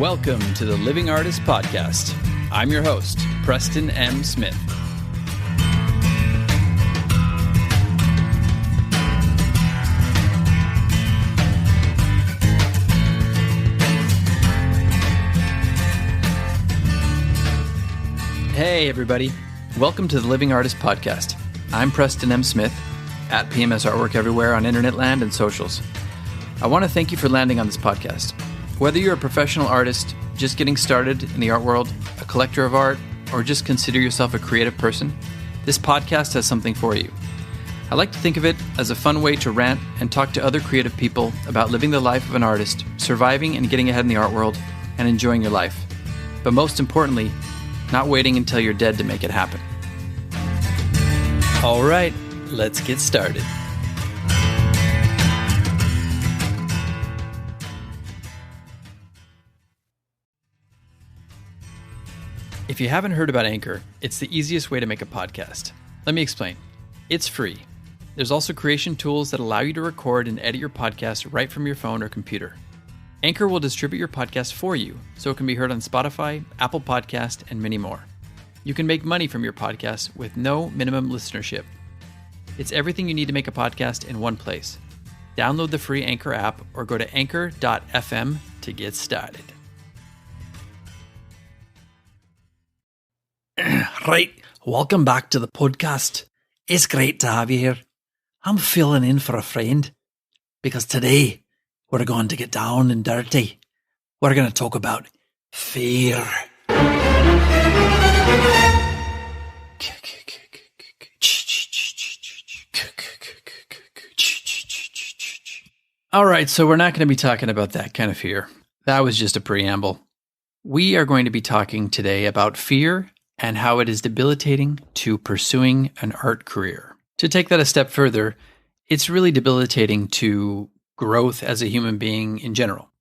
Welcome to the Living Artist Podcast. I'm your host, Preston M. Smith. Hey, everybody. Welcome to the Living Artist Podcast. I'm Preston M. Smith, at PMS Artwork everywhere on internet land and socials. I want to thank you for landing on this podcast. Whether you're a professional artist, just getting started in the art world, a collector of art, or just consider yourself a creative person, this podcast has something for you. I like to think of it as a fun way to rant and talk to other creative people about living the life of an artist, surviving and getting ahead in the art world, and enjoying your life. But most importantly, not waiting until you're dead to make it happen. All right, let's get started. If you haven't heard about Anchor, it's the easiest way to make a podcast. Let me explain. It's free. There's also creation tools that allow you to record and edit your podcast right from your phone or computer. Anchor will distribute your podcast for you, so it can be heard on Spotify, Apple Podcast, and many more. You can make money from your podcast with no minimum listenership. It's everything you need to make a podcast in one place. Download the free Anchor app or go to anchor.fm to get started. Right, welcome back to the podcast. It's great to have you here. I'm filling in for a friend because today we're going to get down and dirty. We're going to talk about fear. All right, so we're not going to be talking about that kind of fear. That was just a preamble. We are going to be talking today about fear and how it is debilitating to pursuing an art career. To take that a step further, it's really debilitating to growth as a human being in general.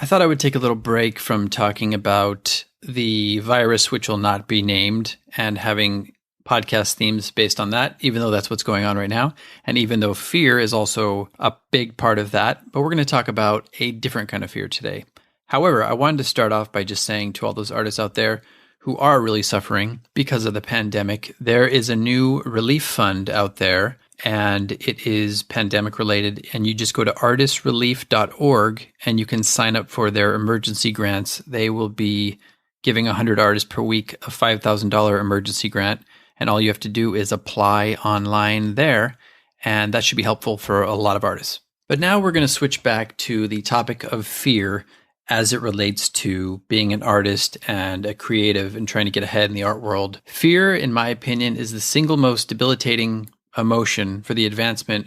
I thought I would take a little break from talking about the virus which will not be named and having podcast themes based on that, even though that's what's going on right now. And even though fear is also a big part of that, but we're going to talk about a different kind of fear today. However, I wanted to start off by just saying to all those artists out there who are really suffering because of the pandemic, there is a new relief fund out there, and it is pandemic related. And you just go to artistrelief.org and you can sign up for their emergency grants. They will be giving 100 artists per week a $5,000 emergency grant. And all you have to do is apply online there. And that should be helpful for a lot of artists. But now we're going to switch back to the topic of fear as it relates to being an artist and a creative and trying to get ahead in the art world. Fear, in my opinion, is the single most debilitating emotion for the advancement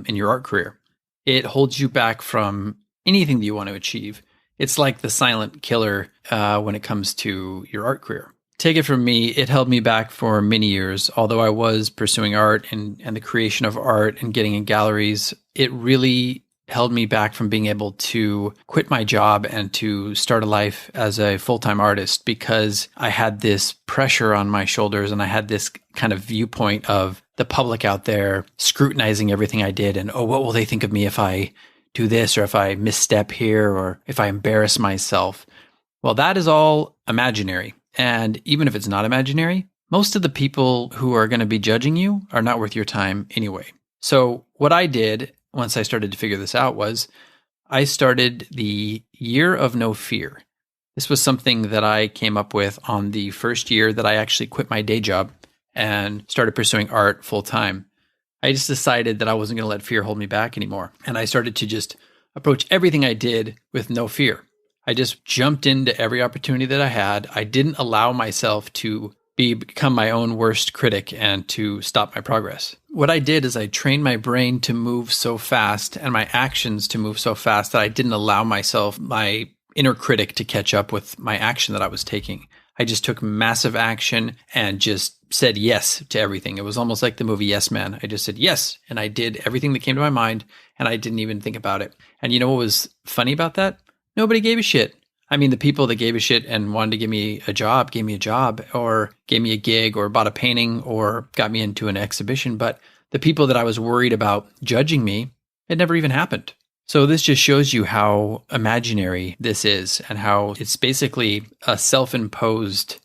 in your art career. It holds you back from anything that you want to achieve. It's like the silent killer when it comes to your art career. Take it from me, it held me back for many years. Although I was pursuing art and the creation of art and getting in galleries, it really held me back from being able to quit my job and to start a life as a full-time artist because I had this pressure on my shoulders and I had this kind of viewpoint of the public out there scrutinizing everything I did and, oh, what will they think of me if I do this or if I misstep here or if I embarrass myself? Well, that is all imaginary. And even if it's not imaginary, most of the people who are going to be judging you are not worth your time anyway. So what I did once I started to figure this out was I started the Year of No Fear. This was something that I came up with on the first year that I actually quit my day job and started pursuing art full time. I just decided that I wasn't going to let fear hold me back anymore. And I started to just approach everything I did with no fear. I just jumped into every opportunity that I had. I didn't allow myself to become my own worst critic and to stop my progress. What I did is I trained my brain to move so fast and my actions to move so fast that I didn't allow myself, my inner critic, to catch up with my action that I was taking. I just took massive action and just said yes to everything. It was almost like the movie Yes Man. I just said yes, and I did everything that came to my mind, and I didn't even think about it. And you know what was funny about that? Nobody gave a shit. I mean, the people that gave a shit and wanted to give me a job, gave me a job or gave me a gig or bought a painting or got me into an exhibition. But the people that I was worried about judging me, it never even happened. So this just shows you how imaginary this is and how it's basically a self-imposed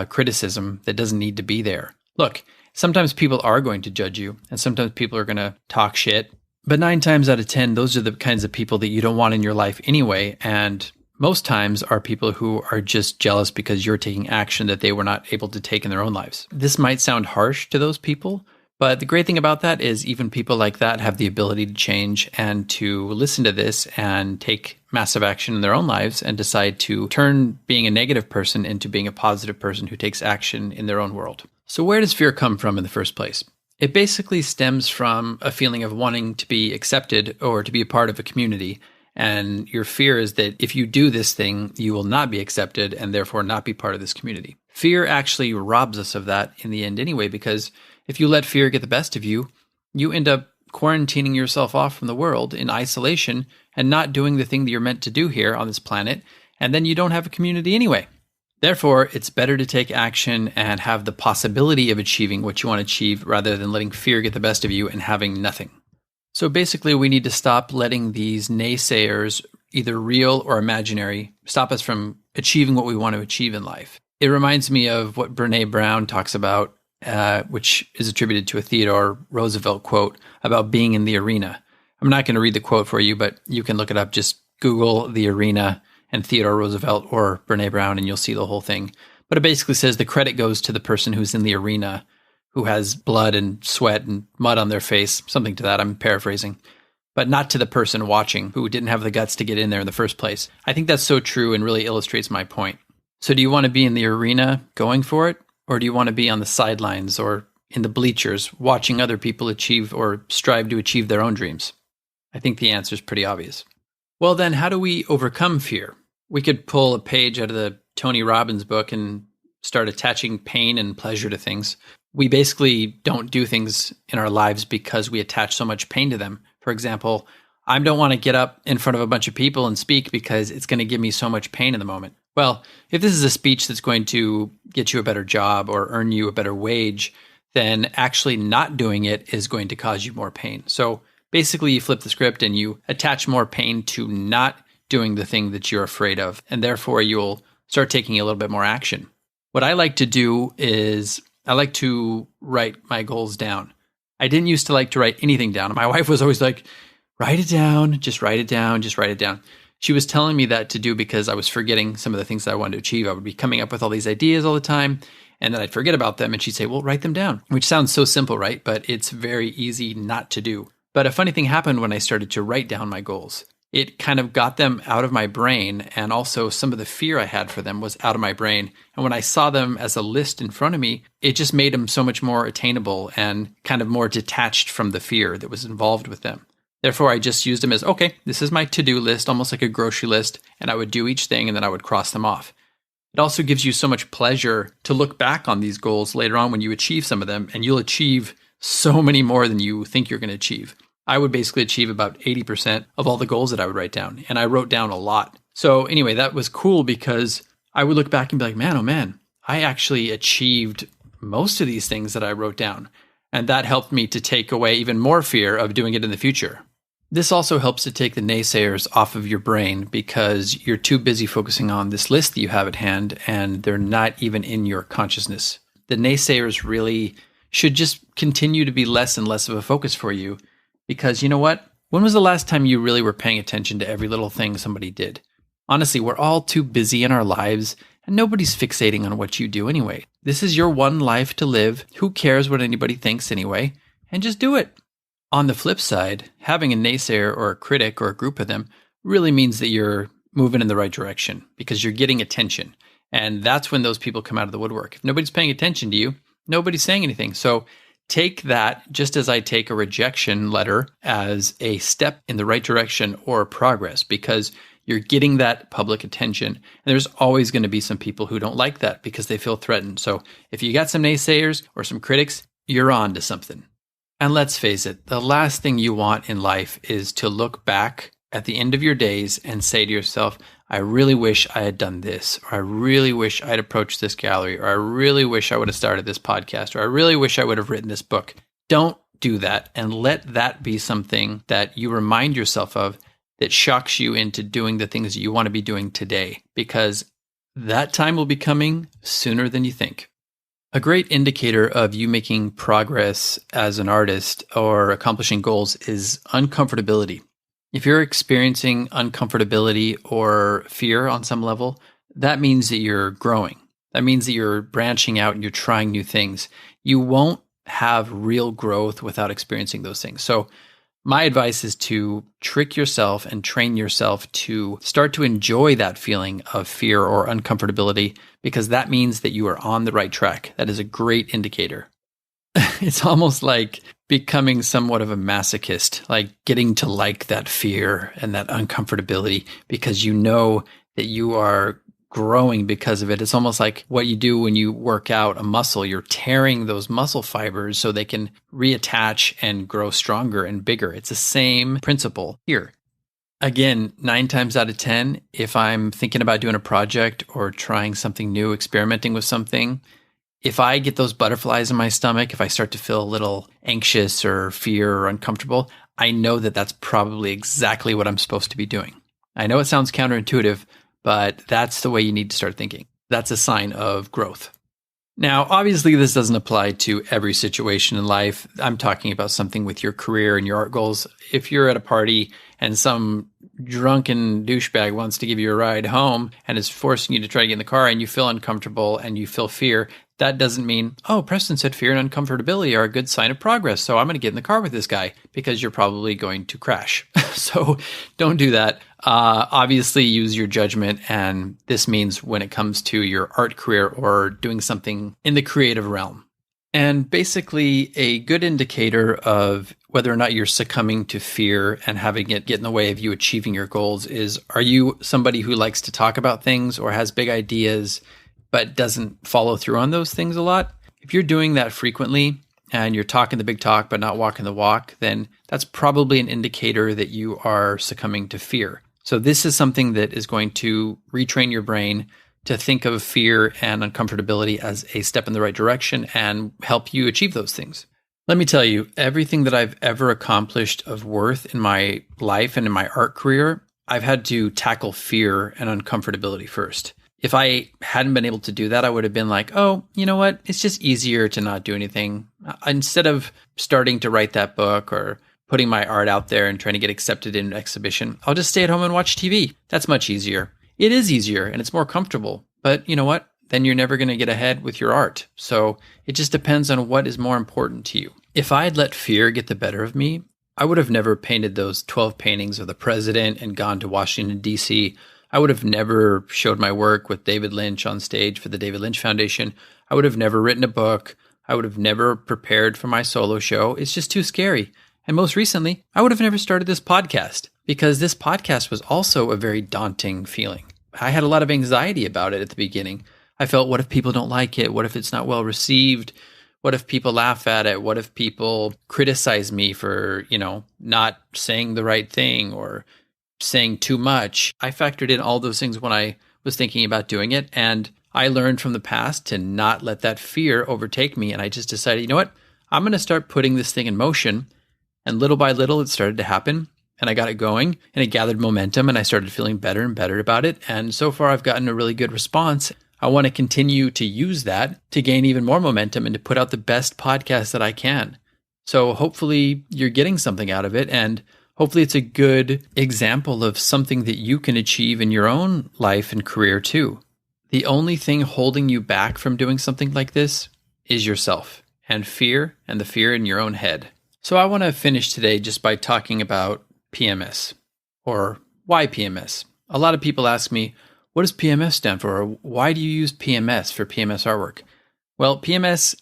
criticism that doesn't need to be there. Look, sometimes people are going to judge you and sometimes people are going to talk shit. But 9 times out of 10, those are the kinds of people that you don't want in your life anyway. And most times are people who are just jealous because you're taking action that they were not able to take in their own lives. This might sound harsh to those people, but the great thing about that is even people like that have the ability to change and to listen to this and take massive action in their own lives and decide to turn being a negative person into being a positive person who takes action in their own world. So where does fear come from in the first place? It basically stems from a feeling of wanting to be accepted or to be a part of a community. And your fear is that if you do this thing, you will not be accepted and therefore not be part of this community. Fear actually robs us of that in the end anyway, because if you let fear get the best of you, you end up quarantining yourself off from the world in isolation and not doing the thing that you're meant to do here on this planet. And then you don't have a community anyway. Therefore, it's better to take action and have the possibility of achieving what you want to achieve rather than letting fear get the best of you and having nothing. So basically, we need to stop letting these naysayers, either real or imaginary, stop us from achieving what we want to achieve in life. It reminds me of what Brene Brown talks about, which is attributed to a Theodore Roosevelt quote about being in the arena. I'm not going to read the quote for you, but you can look it up. Just Google the arena and Theodore Roosevelt or Brene Brown, and you'll see the whole thing. But it basically says the credit goes to the person who's in the arena, who has blood and sweat and mud on their face, something to that. I'm paraphrasing, but not to the person watching who didn't have the guts to get in there in the first place. I think that's so true and really illustrates my point. So do you want to be in the arena going for it? Or do you want to be on the sidelines or in the bleachers watching other people achieve or strive to achieve their own dreams? I think the answer is pretty obvious. Well, then how do we overcome fear? We could pull a page out of the Tony Robbins book and start attaching pain and pleasure to things. We basically don't do things in our lives because we attach so much pain to them. For example, I don't want to get up in front of a bunch of people and speak because it's going to give me so much pain in the moment. Well, if this is a speech that's going to get you a better job or earn you a better wage, then actually not doing it is going to cause you more pain. So basically you flip the script and you attach more pain to not doing the thing that you're afraid of. And therefore you'll start taking a little bit more action. What I like to do is I like to write my goals down. I didn't used to like to write anything down. My wife was always like, write it down, just write it down, just write it down. She was telling me that to do because I was forgetting some of the things that I wanted to achieve. I would be coming up with all these ideas all the time, and then I'd forget about them. And she'd say, well, write them down, which sounds so simple, right? But it's very easy not to do. But a funny thing happened when I started to write down my goals. It kind of got them out of my brain, and also some of the fear I had for them was out of my brain. And when I saw them as a list in front of me, it just made them so much more attainable and kind of more detached from the fear that was involved with them. Therefore, I just used them as, okay, this is my to-do list, almost like a grocery list, and I would do each thing and then I would cross them off. It also gives you so much pleasure to look back on these goals later on when you achieve some of them, and you'll achieve so many more than you think you're going to achieve. I would basically achieve about 80% of all the goals that I would write down, and I wrote down a lot. So anyway, that was cool because I would look back and be like, man, oh man, I actually achieved most of these things that I wrote down. And that helped me to take away even more fear of doing it in the future. This also helps to take the naysayers off of your brain because you're too busy focusing on this list that you have at hand and they're not even in your consciousness. The naysayers really should just continue to be less and less of a focus for you because you know what? When was the last time you really were paying attention to every little thing somebody did? Honestly, we're all too busy in our lives and nobody's fixating on what you do anyway. This is your one life to live. Who cares what anybody thinks anyway? And just do it. On the flip side, having a naysayer or a critic or a group of them really means that you're moving in the right direction because you're getting attention. And that's when those people come out of the woodwork. If nobody's paying attention to you, nobody's saying anything. So take that just as I take a rejection letter as a step in the right direction or progress because you're getting that public attention. And there's always going to be some people who don't like that because they feel threatened. So if you got some naysayers or some critics, you're on to something. And let's face it, the last thing you want in life is to look back at the end of your days and say to yourself, I really wish I had done this, or I really wish I had approached this gallery, or I really wish I would have started this podcast, or I really wish I would have written this book. Don't do that and let that be something that you remind yourself of that shocks you into doing the things that you want to be doing today, because that time will be coming sooner than you think. A great indicator of you making progress as an artist or accomplishing goals is uncomfortability. If you're experiencing uncomfortability or fear on some level, that means that you're growing. That means that you're branching out and you're trying new things. You won't have real growth without experiencing those things. So my advice is to trick yourself and train yourself to start to enjoy that feeling of fear or uncomfortability, because that means that you are on the right track. That is a great indicator. It's almost like becoming somewhat of a masochist, like getting to like that fear and that uncomfortability because you know that you are growing because of it. It's almost like what you do when you work out a muscle. You're tearing those muscle fibers so they can reattach and grow stronger and bigger. It's the same principle here. Again, 9 times out of 10, if I'm thinking about doing a project or trying something new, experimenting with something, if I get those butterflies in my stomach, if I start to feel a little anxious or fear or uncomfortable, I know that that's probably exactly what I'm supposed to be doing. I know it sounds counterintuitive, but that's the way you need to start thinking. That's a sign of growth. Now, obviously, this doesn't apply to every situation in life. I'm talking about something with your career and your art goals. If you're at a party and some drunken douchebag wants to give you a ride home and is forcing you to try to get in the car and you feel uncomfortable and you feel fear, that doesn't mean, oh, Preston said fear and uncomfortability are a good sign of progress, so I'm going to get in the car with this guy, because you're probably going to crash. So don't do that. Obviously, use your judgment, and this means when it comes to your art career or doing something in the creative realm. And basically, a good indicator of whether or not you're succumbing to fear and having it get in the way of you achieving your goals is, are you somebody who likes to talk about things or has big ideas but doesn't follow through on those things a lot? If you're doing that frequently and you're talking the big talk but not walking the walk, then that's probably an indicator that you are succumbing to fear. So this is something that is going to retrain your brain to think of fear and uncomfortability as a step in the right direction and help you achieve those things. Let me tell you, everything that I've ever accomplished of worth in my life and in my art career, I've had to tackle fear and uncomfortability first. If I hadn't been able to do that, I would have been like, oh, you know what? It's just easier to not do anything. Instead of starting to write that book or putting my art out there and trying to get accepted in an exhibition, I'll just stay at home and watch TV. That's much easier. It is easier and it's more comfortable. But you know what? Then you're never going to get ahead with your art. So it just depends on what is more important to you. If I had let fear get the better of me, I would have never painted those 12 paintings of the president and gone to Washington, D.C. I would have never showed my work with David Lynch on stage for the David Lynch Foundation. I would have never written a book. I would have never prepared for my solo show. It's just too scary. And most recently, I would have never started this podcast, because this podcast was also a very daunting feeling. I had a lot of anxiety about it at the beginning. I felt, what if people don't like it? What if it's not well received? What if people laugh at it? What if people criticize me for, not saying the right thing or saying too much? I factored in all those things when I was thinking about doing it. And I learned from the past to not let that fear overtake me. And I just decided, you know what? I'm going to start putting this thing in motion. And little by little, it started to happen. And I got it going and it gathered momentum and I started feeling better and better about it. And so far, I've gotten a really good response. I want to continue to use that to gain even more momentum and to put out the best podcast that I can. So hopefully you're getting something out of it. And hopefully it's a good example of something that you can achieve in your own life and career too. The only thing holding you back from doing something like this is yourself and the fear in your own head. So I want to finish today just by talking about PMS, or why PMS. A lot of people ask me, what does PMS stand for? Or why do you use PMS for PMS artwork? Well, PMS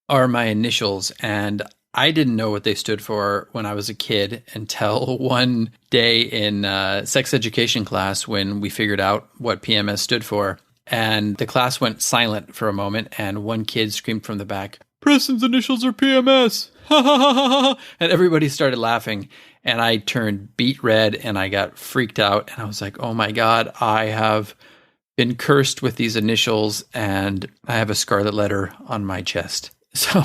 are my initials, and I didn't know what they stood for when I was a kid until one day in sex education class when we figured out what PMS stood for. And the class went silent for a moment, and one kid screamed from the back, "Preston's initials are PMS!" And everybody started laughing. And I turned beet red and I got freaked out. And I was like, oh my God, I have been cursed with these initials and I have a scarlet letter on my chest. So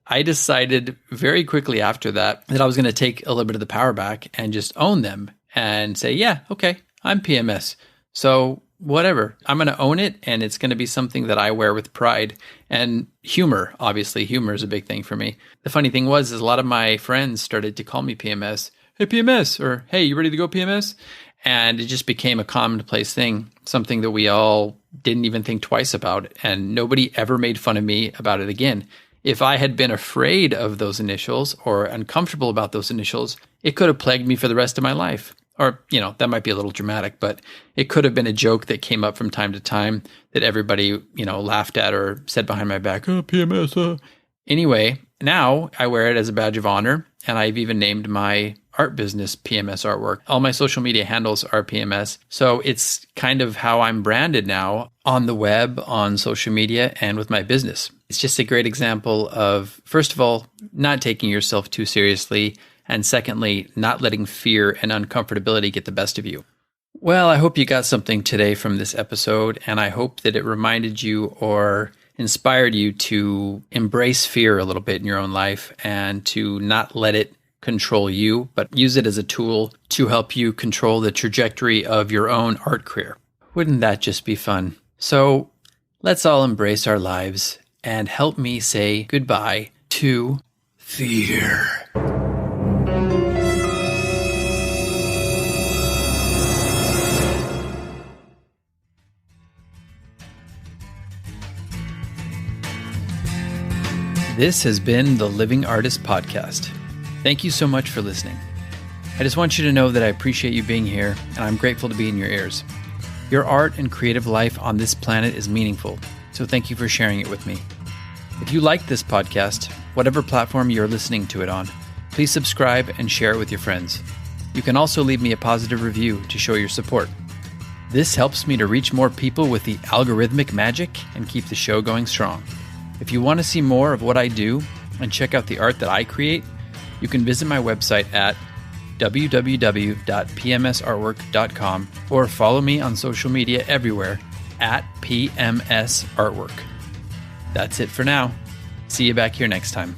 I decided very quickly after that I was going to take a little bit of the power back and just own them and say, yeah, okay, I'm PMS. So whatever, I'm going to own it, and it's going to be something that I wear with pride. And humor, obviously, humor is a big thing for me. The funny thing is a lot of my friends started to call me PMS. Hey, PMS, or hey, you ready to go PMS? And it just became a commonplace thing, something that we all didn't even think twice about. And nobody ever made fun of me about it again. If I had been afraid of those initials or uncomfortable about those initials, it could have plagued me for the rest of my life. Or, that might be a little dramatic, but it could have been a joke that came up from time to time that everybody, laughed at or said behind my back, oh, PMS. Anyway, now I wear it as a badge of honor, and I've even named my art business PMS Artwork. All my social media handles are PMS. So it's kind of how I'm branded now on the web, on social media, and with my business. It's just a great example of, first of all, not taking yourself too seriously, and secondly, not letting fear and uncomfortability get the best of you. Well, I hope you got something today from this episode, and I hope that it reminded you or inspired you to embrace fear a little bit in your own life and to not let it control you, but use it as a tool to help you control the trajectory of your own art career. Wouldn't that just be fun? So let's all embrace our lives and help me say goodbye to fear. This has been the Living Artist Podcast. Thank you so much for listening. I just want you to know that I appreciate you being here, and I'm grateful to be in your ears. Your art and creative life on this planet is meaningful, so thank you for sharing it with me. If you like this podcast, whatever platform you're listening to it on, please subscribe and share it with your friends. You can also leave me a positive review to show your support. This helps me to reach more people with the algorithmic magic and keep the show going strong. If you want to see more of what I do and check out the art that I create, you can visit my website at www.pmsartwork.com or follow me on social media everywhere at PMS Artwork. That's it for now. See you back here next time.